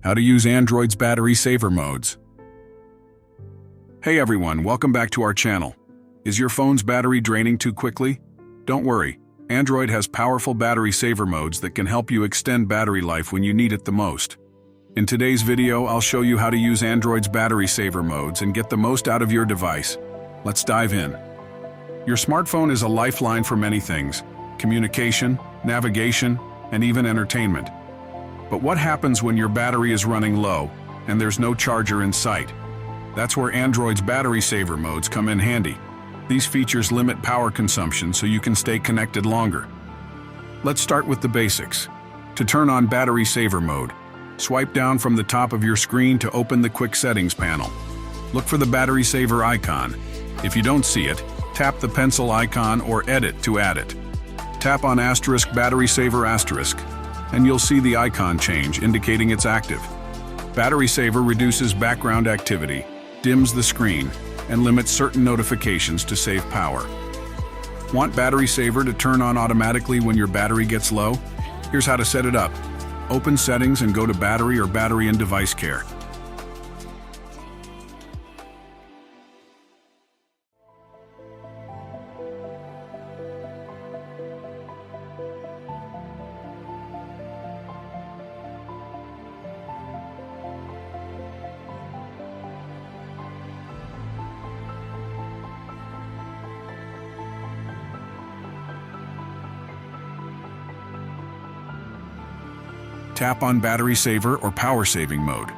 How to use Android's battery saver modes. Hey everyone, welcome back to our channel. Is your phone's battery draining too quickly? Don't worry, Android has powerful battery saver modes that can help you extend battery life when you need it the most. In today's video, I'll show you how to use Android's battery saver modes and get the most out of your device. Let's dive in. Your smartphone is a lifeline for many things: communication, navigation, and even entertainment. But what happens when your battery is running low and there's no charger in sight? That's where Android's battery saver modes come in handy. These features limit power consumption so you can stay connected longer. Let's start with the basics. To turn on battery saver mode, swipe down from the top of your screen to open the quick settings panel. Look for the battery saver icon. If you don't see it, tap the pencil icon or edit to add it. Tap on * battery saver *, and you'll see the icon change, indicating it's active. Battery saver reduces background activity, dims the screen, and limits certain notifications to save power. Want battery saver to turn on automatically when your battery gets low? Here's how to set it up. Open Settings and go to Battery or Battery and Device Care. Tap on Battery Saver or Power Saving mode.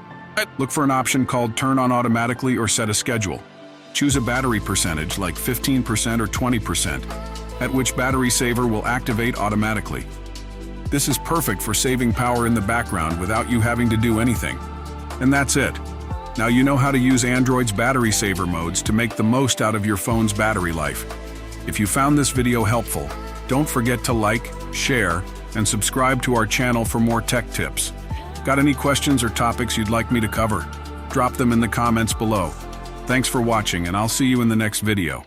Look for an option called Turn on Automatically or Set a Schedule. Choose a battery percentage like 15% or 20%, at which battery saver will activate automatically. This is perfect for saving power in the background without you having to do anything. And that's it. Now you know how to use Android's battery saver modes to make the most out of your phone's battery life. If you found this video helpful, don't forget to like, share, and subscribe to our channel for more tech tips. Got any questions or topics you'd like me to cover? Drop them in the comments below. Thanks for watching, and I'll see you in the next video.